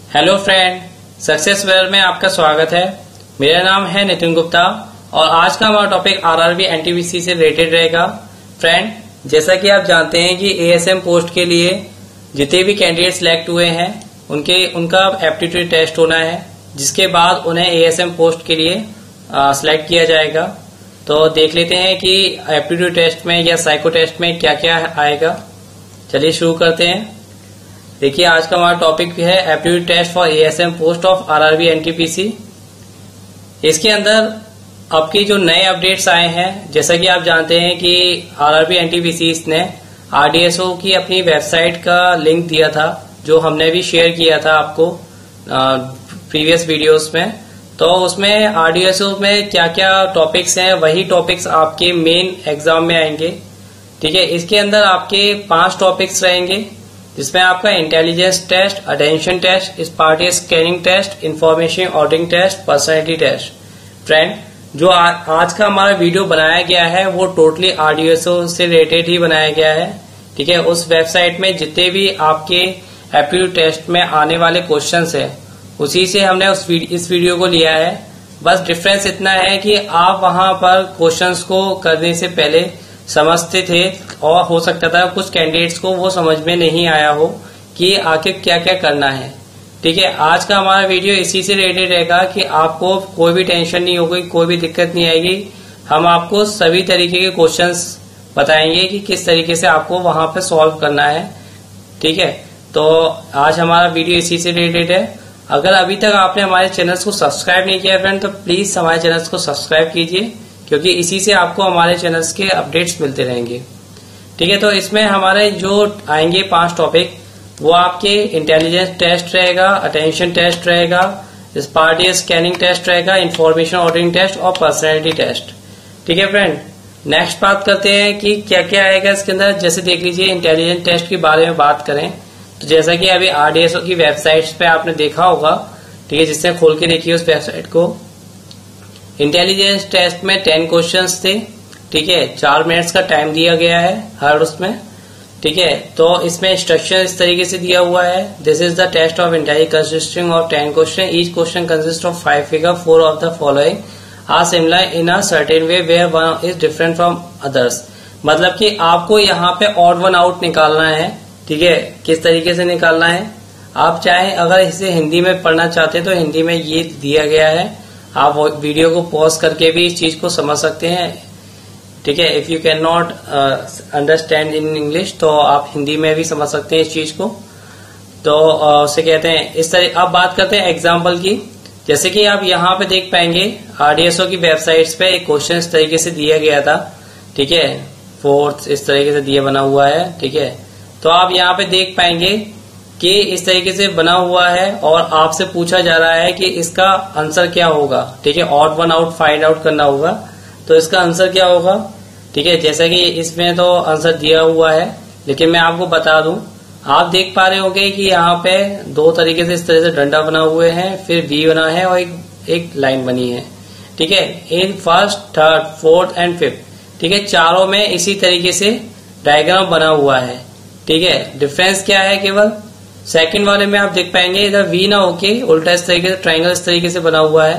Hello friend, success where में आपका स्वागत है। मेरा नाम है नितिन गुप्ता और आज का हमारा टॉपिक आरआरबी एनटीपीसी से रिलेटेड रहेगा। फ्रेंड, जैसा कि आप जानते हैं कि एएसएम पोस्ट के लिए जितने भी कैंडिडेट सिलेक्ट हुए हैं उनका एप्टीट्यूड टेस्ट होना है, जिसके बाद उन्हें एएसएम पोस्ट के लिए सिलेक्ट किया जाएगा। तो देख लेते हैं कि एप्टीट्यूड टेस्ट में या साइको टेस्ट में क्या क्या आएगा। चलिए शुरू करते हैं। देखिए, आज का हमारा टॉपिक है aptitude test for ASM post of RRB NTPC. इसके अंदर आपकी जो नए अपडेट्स आए हैं, जैसा कि आप जानते हैं कि आरआरबी एनटीपीसी ने आरडीएसओ की अपनी वेबसाइट का लिंक दिया था, जो हमने भी शेयर किया था आपको प्रीवियस वीडियोस में। तो उसमें आरडीएसओ में क्या क्या टॉपिक्स हैं, वही टॉपिक्स आपके मेन एग्जाम में आएंगे। ठीक है, इसके अंदर आपके 5 टॉपिक्स रहेंगे, जिसमें आपका intelligence test, attention test, spatial scanning test, information ordering test, personality test. Friend, जो आज का हमारा वीडियो बनाया गया है वो टोटली आरडीएसओ से रिलेटेड ही बनाया गया है। ठीक है, उस वेबसाइट में जितने भी आपके एप्टीट्यूड टेस्ट में आने वाले क्वेश्चंस है, उसी से हमने इस वीडियो को लिया है। बस डिफरेंस इतना है कि आप वहां पर क्वेश्चंस को करने से पहले समझते थे और हो सकता था कुछ कैंडिडेट्स को वो समझ में नहीं आया हो कि आखिर क्या क्या करना है। ठीक है, आज का हमारा वीडियो इसी से रिलेटेड रहेगा कि आपको कोई भी टेंशन नहीं होगी, कोई भी दिक्कत नहीं आएगी। हम आपको सभी तरीके के क्वेश्चंस बताएंगे कि किस तरीके से आपको वहां पे सॉल्व करना है। ठीक है, तो आज हमारा वीडियो इसी से रिलेटेड है। अगर अभी तक आपने हमारे चैनल को सब्सक्राइब नहीं किया फ्रेंड, तो प्लीज हमारे चैनल को सब्सक्राइब कीजिए, क्योंकि इसी से आपको हमारे चैनल्स के अपडेट्स मिलते रहेंगे। ठीक है, तो इसमें हमारे जो आएंगे 5 टॉपिक, वो आपके इंटेलिजेंस टेस्ट रहेगा, अटेंशन टेस्ट रहेगा, स्पार्टी स्कैनिंग टेस्ट रहेगा, इंफॉर्मेशन ऑर्डरिंग टेस्ट और पर्सनैलिटी टेस्ट। ठीक है फ्रेंड, नेक्स्ट बात करते हैं कि क्या क्या आएगा इसके अंदर। जैसे देख लीजिए, इंटेलिजेंस टेस्ट के बारे में बात करें तो जैसा कि अभी आरडीएसओ की वेबसाइट पे आपने देखा होगा, ठीक है, जिससे खोल के देखिए उस वेबसाइट को। इंटेलिजेंस टेस्ट में 10 क्वेश्चंस थे। ठीक है, 4 मिनट्स का टाइम दिया गया है हर उसमें। ठीक है, तो इसमें इंस्ट्रक्शन इस तरीके से दिया हुआ है। This is the test of intelligence consisting of 10 question. Each question consist of 5 figure. 4 of the following are similar in a certain way where one is different from others. मतलब कि आपको यहाँ पे ऑड वन आउट निकालना है। ठीक है, किस तरीके से निकालना है, आप चाहे अगर इसे हिंदी में पढ़ना चाहते हैं तो हिंदी में ये दिया गया है। आप वीडियो को पॉज करके भी इस चीज को समझ सकते हैं। ठीक है, if you can not understand in English, तो आप हिंदी में भी समझ सकते हैं इस चीज को। तो उसे कहते हैं इस तरह। अब बात करते हैं एग्जाम्पल की। जैसे कि आप यहाँ पे देख पाएंगे आरडीएसओ की वेबसाइट्स पे एक क्वेश्चन इस तरीके से दिया गया था। ठीक है, 4th इस तरीके से दिया बना हुआ है। ठीक है, तो आप यहाँ पे देख पाएंगे कि इस तरीके से बना हुआ है और आपसे पूछा जा रहा है कि इसका आंसर क्या होगा। ठीक है, odd one out find out करना होगा, तो इसका आंसर क्या होगा। ठीक है, जैसा कि इसमें तो आंसर दिया हुआ है, लेकिन मैं आपको बता दूं, आप देख पा रहे होंगे कि यहाँ पे 2 तरीके से इस तरह से डंडा बना हुए हैं, फिर बी बना है और एक लाइन बनी है। ठीक है, in first, third, fourth and fifth. ठीक है, चारों में इसी तरीके से डायग्राम बना हुआ है। ठीक है, डिफरेंस क्या है, केवल सेकंड वाले में आप देख पाएंगे इधर वी ना होके उल्टा इस तरीके से ट्रायंगल इस तरीके से बना हुआ है।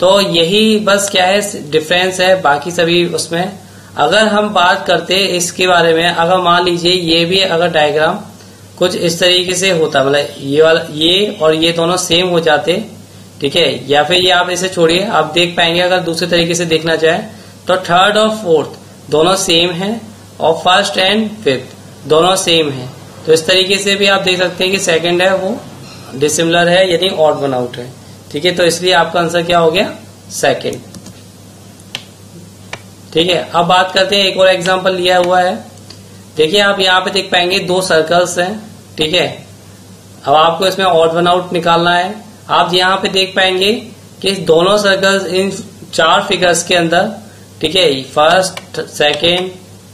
तो यही बस क्या है डिफरेंस है, बाकी सभी उसमें। अगर हम बात करते इसके बारे में, अगर मान लीजिए ये भी अगर डायग्राम कुछ इस तरीके से होता, मतलब ये वाला ये और ये दोनों सेम हो जाते। ठीक है, या फिर ये आप इसे छोड़िए, आप देख पाएंगे अगर दूसरे तरीके से देखना चाहें तो थर्ड और फोर्थ दोनों सेम है और फर्स्ट एंड फिफ्थ दोनों सेम है। तो इस तरीके से भी आप देख सकते हैं कि सेकंड है वो डिसिमिलर है, यानी ऑड वन आउट है। ठीक है, तो इसलिए आपका आंसर क्या हो गया, सेकंड। ठीक है, अब बात करते हैं, एक और एग्जांपल लिया हुआ है। देखिए, आप यहाँ पे देख पाएंगे 2 सर्कल्स हैं। ठीक है, अब आपको इसमें ऑड वन आउट निकालना है। आप यहाँ पे देख पाएंगे कि दोनों सर्कल्स इन 4 फिगर्स के अंदर, ठीक है, फर्स्ट, सेकेंड,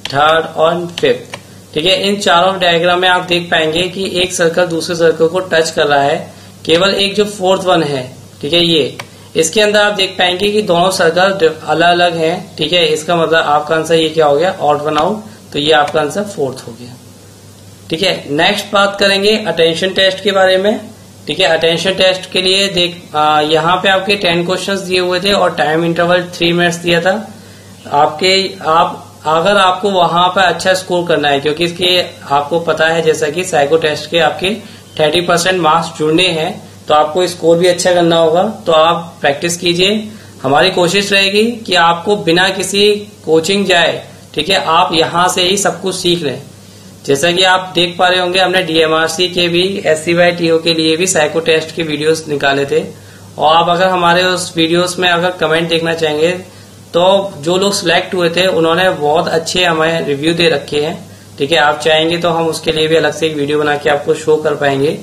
थर्ड और फिफ्थ। ठीक है, इन चारों डायग्राम में आप देख पाएंगे कि एक सर्कल दूसरे सर्कल को टच कर रहा है। केवल एक जो 4th वन है, ठीक है, ये इसके अंदर आप देख पाएंगे कि दोनों सर्कल अलग अलग हैं। ठीक है, इसका मतलब आपका आंसर ये क्या हो गया, ऑड वन आउट। तो ये आपका आंसर 4th हो गया। ठीक है, नेक्स्ट बात करेंगे अटेंशन टेस्ट के बारे में। ठीक है। अटेंशन टेस्ट के लिए यहाँ पे आपके 10 क्वेश्चंस दिए हुए थे और टाइम इंटरवल 3 मिनट्स दिया था। अगर आपको वहां पर अच्छा स्कोर करना है, क्योंकि इसके आपको पता है जैसा कि साइको टेस्ट के आपके 30% मार्क्स जुड़ने हैं, तो आपको स्कोर भी अच्छा करना होगा। तो आप प्रैक्टिस कीजिए। हमारी कोशिश रहेगी कि आपको बिना किसी कोचिंग जाए, ठीक है, आप यहां से ही सब कुछ सीख लें। जैसा कि आप देख पा रहे होंगे, हमने DMRC के भी SCY-TO के लिए भी साइको टेस्ट के वीडियोस निकाले थे। और आप अगर हमारे उस वीडियोस में अगर कमेंट देखना चाहेंगे, तो जो लोग सिलेक्ट हुए थे उन्होंने बहुत अच्छे हमें रिव्यू दे रखे हैं, ठीक है। आप चाहेंगे तो हम उसके लिए भी अलग से एक वीडियो बना के आपको शो कर पाएंगे।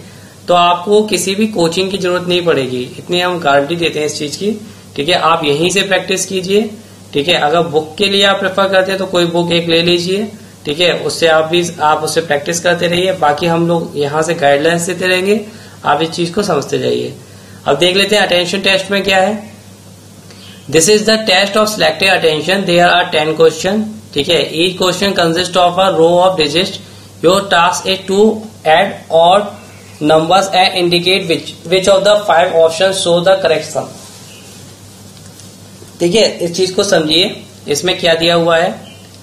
तो आपको किसी भी कोचिंग की जरूरत नहीं पड़ेगी, इतनी हम गारंटी देते हैं इस चीज की, ठीक है। आप यहीं से प्रैक्टिस कीजिए, ठीक है। अगर बुक के लिए आप प्रेफर करते हैं तो कोई बुक एक ले लीजिए, ठीक है, उससे आप उससे प्रैक्टिस करते रहिए। बाकी हम लोग यहाँ से गाइडलाइंस देते रहेंगे, आप इस चीज को समझते जाइए। अब देख लेते हैं अटेंशन टेस्ट में क्या है। This is the test of selected attention. There are 10 question, ठीक है। Each question consist of a row of digits. Your task is to add odd numbers and indicate which of the 5 options show the correct sum। ठीक है, इस चीज को समझिए। इसमें क्या दिया हुआ है,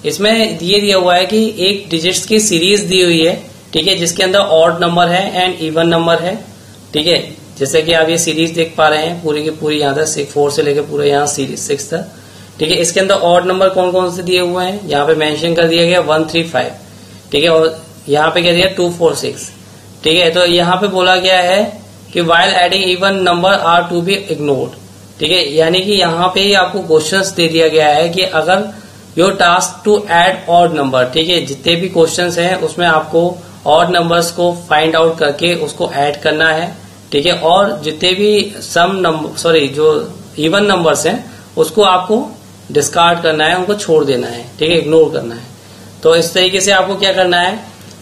इसमें ये दिया हुआ है कि एक डिजिट्स की सीरीज दी हुई है, ठीक है, जिसके अंदर ऑड नंबर है एंड इवन नंबर है, ठीक है। जैसे कि आप ये सीरीज देख पा रहे हैं पूरी की पूरी, यहाँ तक 4 से लेकर पूरे यहाँ सीरीज 6 तक, ठीक है। इसके अंदर ऑड नंबर कौन कौन से दिए हुए हैं, यहाँ पे मेंशन कर दिया गया 1 3 5, ठीक है। और यहाँ पे क्या दिया 2 4 6, ठीक है। तो यहाँ पे बोला गया है कि while adding even number are to be ignored, ठीक है। यानी कि यहाँ पे ही आपको क्वेश्चंस दे दिया गया है कि अगर your task to add odd number, ठीक है, जितने भी क्वेश्चंस हैं उसमें आपको ऑड नंबर्स को फाइंड आउट करके उसको ऐड करना है, ठीक है। और जितने भी जो इवन नंबर्स हैं उसको आपको डिस्कार्ड करना है, उनको छोड़ देना है, ठीक है, इग्नोर करना है। तो इस तरीके से आपको क्या करना है,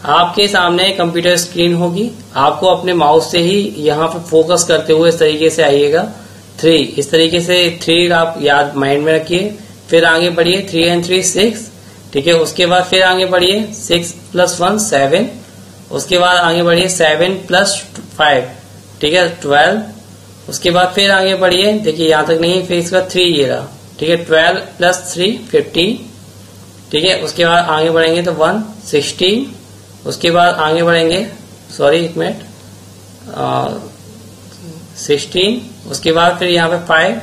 आपके सामने कंप्यूटर स्क्रीन होगी, आपको अपने माउस से ही यहाँ पे फोकस करते हुए इस तरीके से आइएगा 3, इस तरीके से 3 आप याद माइंड में रखिए। फिर आगे बढ़िए 3 and 3 6, ठीक है। उसके बाद फिर आगे बढ़िए 6 + 1 7, उसके बाद आगे बढ़िए 7 + 5, ठीक है 12। उसके बाद फिर आगे बढ़िए, देखिए यहाँ तक नहीं, फिर इसका 3 ये रहा, ठीक है। 12 + 3 15, ठीक है। उसके बाद आगे बढ़ेंगे तो 1 16, उसके बाद आगे बढ़ेंगे 16, उसके बाद फिर यहाँ पे 5,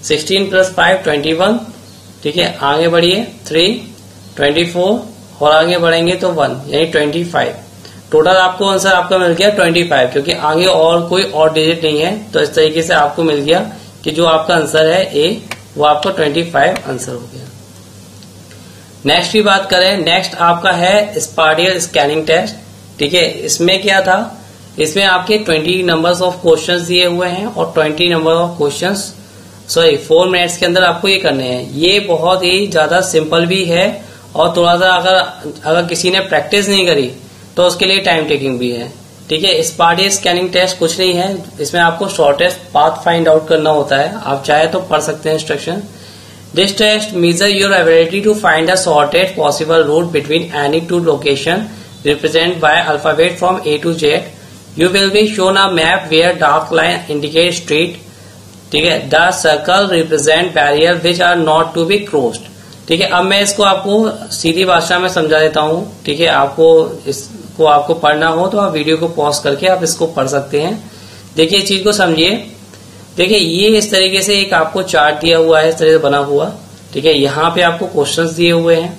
16 + 5 21, ठीक है। आगे बढ़िए 3 24 और आगे बढ़ेंगे तो 1 यानी 25। टोटल आपको आंसर आपका मिल गया 25, क्योंकि आगे और कोई और डिजिट नहीं है। तो इस तरीके से आपको मिल गया कि जो आपका आंसर है ए, वो आपका 25 आंसर हो गया। नेक्स्ट की बात करें, नेक्स्ट आपका है स्पार्डियल स्कैनिंग टेस्ट, ठीक है। इसमें क्या था, इसमें आपके 20 नंबर्स ऑफ क्वेश्चंस दिए हुए हैं और 20 नंबर ऑफ क्वेश्चंस 4 मिनट्स के अंदर आपको ये करने हैं। ये बहुत ही ज्यादा सिंपल भी है और थोड़ा सा अगर किसी ने प्रैक्टिस नहीं करी तो उसके लिए टाइम टेकिंग भी है, ठीक है। स्पार्डियल स्कैनिंग टेस्ट कुछ नहीं है, इसमें आपको शॉर्टेस्ट पाथ फाइंड आउट करना होता है। आप चाहे तो पढ़ सकते हैं instruction. This test measures your ability to find the shortest possible route between any two locations represented by alphabet from A to Z. You will be shown a map where dark line indicates street, ठीक है। The circle represent barrier which are not to be crossed, ठीक है। अब मैं इसको आपको सीधी भाषा में समझा देता हूँ, ठीक है। आपको पढ़ना हो तो आप वीडियो को पॉज करके आप इसको पढ़ सकते हैं। देखिए इस चीज को समझिए। देखिए ये इस तरीके से एक आपको चार्ट दिया हुआ है, इस तरह से बना हुआ, ठीक है। यहाँ पे आपको क्वेश्चंस दिए हुए हैं,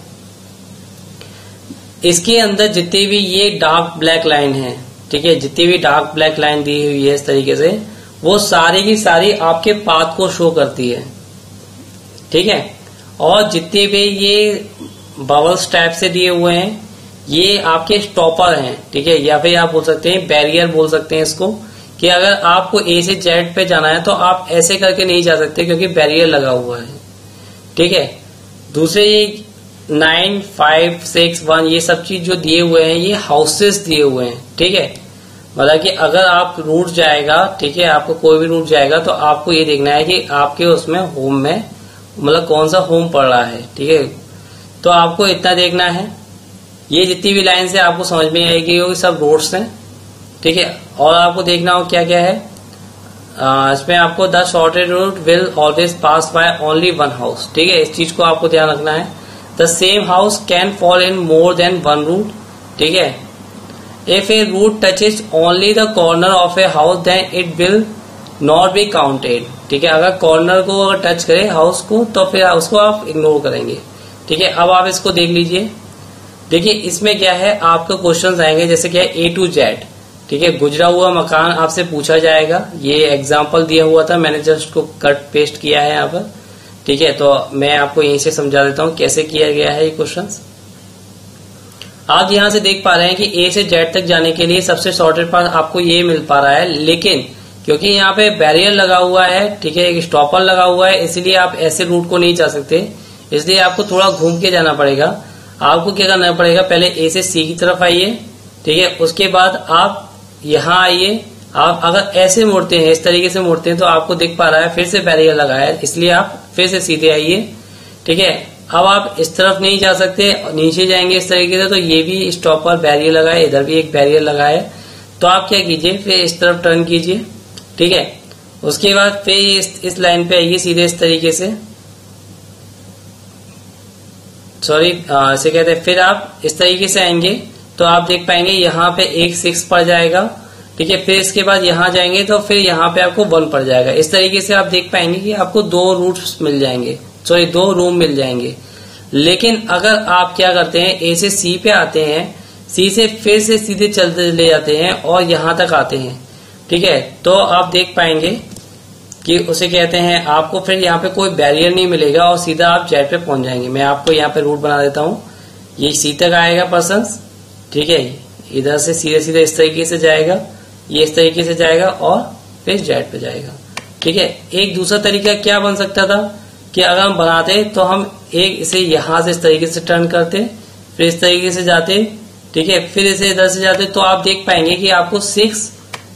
इसके अंदर जितनी भी ये डार्क ब्लैक लाइन है, ठीक है, जितनी भी डार्क ब्लैक लाइन दी हुई है इस तरीके से, वो सारी की सारी आपके पाथ को शो करती है, ठीक है। और जितने भी ये बबल्स टाइप से दिए हुए हैं, ये आपके स्टॉपर हैं, ठीक है, या फिर आप बोल सकते हैं बैरियर बोल सकते हैं इसको, कि अगर आपको ए से जेड पे जाना है तो आप ऐसे करके नहीं जा सकते क्योंकि बैरियर लगा हुआ है, ठीक है। दूसरे ये 9 5 6 1 ये सब चीज जो दिए हुए हैं ये हाउसेस दिए हुए हैं, ठीक है। मतलब कि अगर आप रूट जाएगा, ठीक है, आपको कोई भी रूट जाएगा तो आपको ये देखना है कि आपके उसमें होम में मतलब कौन सा होम पड़ रहा है, ठीक है। तो आपको इतना देखना है। ये जितनी भी लाइन से आपको समझ में आएगी वो सब रोड्स हैं, ठीक है। और आपको देखना हो क्या क्या है इसमें आपको the shortest route will always pass by only one house, ठीक है, इस चीज को आपको ध्यान रखना है। The same house can fall in more than one route, ठीक है। If a route touches only the corner of a house then it will not be counted, ठीक है। अगर कॉर्नर को अगर टच करे हाउस को तो फिर उसको आप इग्नोर करेंगे, ठीक है। अब आप इसको देख लीजिए। देखिए इसमें क्या है, आपको क्वेश्चंस आएंगे जैसे क्या है A to Z, ठीक है। गुजरा हुआ मकान आपसे पूछा जाएगा, ये एग्जाम्पल दिया हुआ था, मैंने जस्ट उसको कट पेस्ट किया है यहाँ पर, ठीक है। तो मैं आपको यहीं से समझा देता हूँ कैसे किया गया है ये क्वेश्चंस। आप यहाँ से देख पा रहे हैं कि A से Z तक जाने के लिए सबसे शॉर्टेड पाथ आपको ये मिल पा रहा है, लेकिन क्योंकि यहाँ पे बैरियर लगा हुआ है, ठीक है, एक स्टॉपर लगा हुआ है, इसलिए आप ऐसे रूट को नहीं जा सकते, इसलिए आपको थोड़ा घूम के जाना पड़ेगा। आपको क्या करना पड़ेगा, पहले A से C की तरफ आइए, ठीक है, उसके बाद आप यहाँ आइए। आप अगर ऐसे मुड़ते हैं, इस तरीके से मुड़ते हैं, तो आपको दिख पा रहा है फिर से बैरियर लगा है, इसलिए आप फिर से सीधे आइए, ठीक है। अब आप इस तरफ नहीं जा सकते, नीचे जाएंगे इस तरीके से, तो ये भी स्टॉपर बैरियर लगा है, इधर भी एक बैरियर लगा है, तो आप क्या कीजिए, फिर इस तरफ टर्न कीजिए, ठीक है। उसके बाद फिर इस लाइन पे आइए सीधे इस तरीके से, सॉरी इसे कहते हैं। फिर आप इस तरीके से आएंगे तो आप देख पाएंगे यहाँ पे एक 6 पड़ जाएगा, ठीक है। फिर इसके बाद यहाँ जाएंगे तो फिर यहाँ पे आपको 1 पड़ जाएगा। इस तरीके से आप देख पाएंगे कि आपको 2 रूट्स मिल जाएंगे, सॉरी 2 रूम मिल जाएंगे। लेकिन अगर आप क्या करते हैं, A से C पे आते हैं, C से फिर से सीधे चलते ले जाते हैं और यहाँ तक आते हैं, ठीक है, तो आप देख पाएंगे कि उसे कहते हैं आपको फिर यहाँ पे कोई बैरियर नहीं मिलेगा और सीधा आप Z पे पहुंच जाएंगे। मैं आपको यहाँ पे रूट बना देता हूँ, ये C तक आएगा पर्सन, ठीक है, इधर से सीधे सीधे इस तरीके से जाएगा, ये इस तरीके से जाएगा और फिर Z पे जाएगा, ठीक है। एक दूसरा तरीका क्या बन सकता था कि अगर हम बनाते तो हम एक इसे यहां से इस तरीके से टर्न करते, फिर इस तरीके से जाते, ठीक है, फिर इसे इधर से जाते, तो आप देख पाएंगे कि आपको 6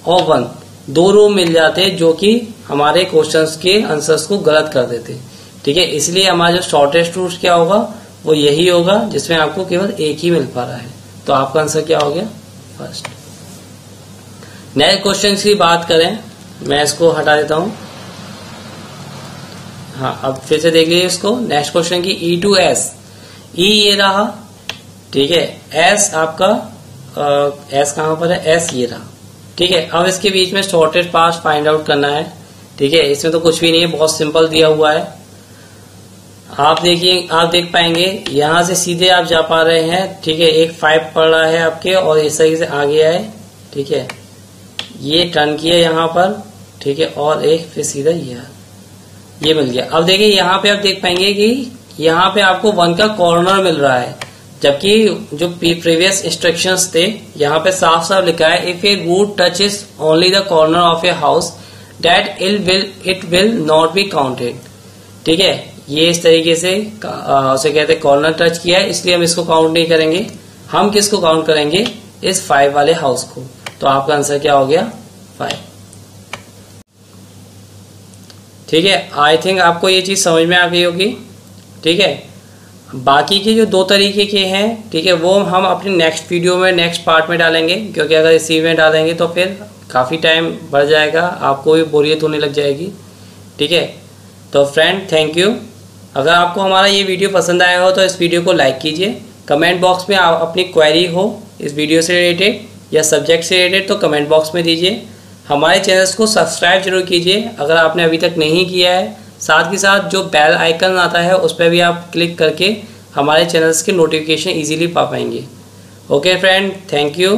और 1 2 रूम मिल जाते जो कि हमारे क्वेश्चंस के आंसर्स को गलत कर देते, ठीक है। इसलिए हमारा जो शॉर्टेस्ट रूट क्या होगा वो यही होगा जिसमें आपको केवल एक ही मिल पा रहा है। तो आपका आंसर क्या हो गया, फर्स्ट। नेक्स्ट क्वेश्चन की बात करें, मैं इसको हटा देता हूं, हाँ, अब फिर से देख लीजिए इसको। नेक्स्ट क्वेश्चन की E to S, E ये रहा, ठीक है, S आपका S कहां पर है, S ये रहा, ठीक है। अब इसके बीच में शॉर्टेस्ट पाथ फाइंड आउट करना है, ठीक है। इसमें तो कुछ भी नहीं है, बहुत सिंपल दिया हुआ है। आप देखिए, आप देख पाएंगे यहां से सीधे आप जा पा रहे हैं, ठीक है, एक 5 पड़ रहा है आपके और इस तरीके से आगे आए, ठीक है, ये टर्न किया यहाँ पर, ठीक है, और एक फिर सीधा ये मिल गया। अब देखिए यहाँ पे आप देख पाएंगे कि यहाँ पे आपको 1 का कॉर्नर मिल रहा है, जबकि जो प्रीवियस इंस्ट्रक्शंस थे यहाँ पे साफ साफ लिखा है, if a route touches only the corner of a house that it will not be counted, ठीक है। ये इस तरीके से उसे कहते हैं कॉर्नर टच किया है, इसलिए हम इसको काउंट नहीं करेंगे। हम किसको काउंट करेंगे, इस 5 वाले हाउस को। तो आपका आंसर क्या हो गया, 5, ठीक है। आई थिंक आपको ये चीज समझ में आ गई होगी, ठीक है। बाकी के जो 2 तरीके के हैं, ठीक है, वो हम अपने नेक्स्ट वीडियो में, नेक्स्ट पार्ट में डालेंगे, क्योंकि अगर इसी में डालेंगे तो फिर काफ़ी टाइम बढ़ जाएगा, आपको भी बोरियत होने लग जाएगी, ठीक है। तो फ्रेंड, थैंक यू। अगर आपको हमारा ये वीडियो पसंद आया हो तो इस वीडियो को लाइक कीजिए। कमेंट बॉक्स में आप अपनी क्वेरी हो इस वीडियो से रिलेटेड या सब्जेक्ट से रिलेटेड तो कमेंट बॉक्स में दीजिए। हमारे चैनल्स को सब्सक्राइब जरूर कीजिए अगर आपने अभी तक नहीं किया है। साथ ही साथ जो बेल आइकन आता है उस पर भी आप क्लिक करके हमारे चैनल्स के नोटिफिकेशन इजीली पा पाएंगे। Okay friend, thank you.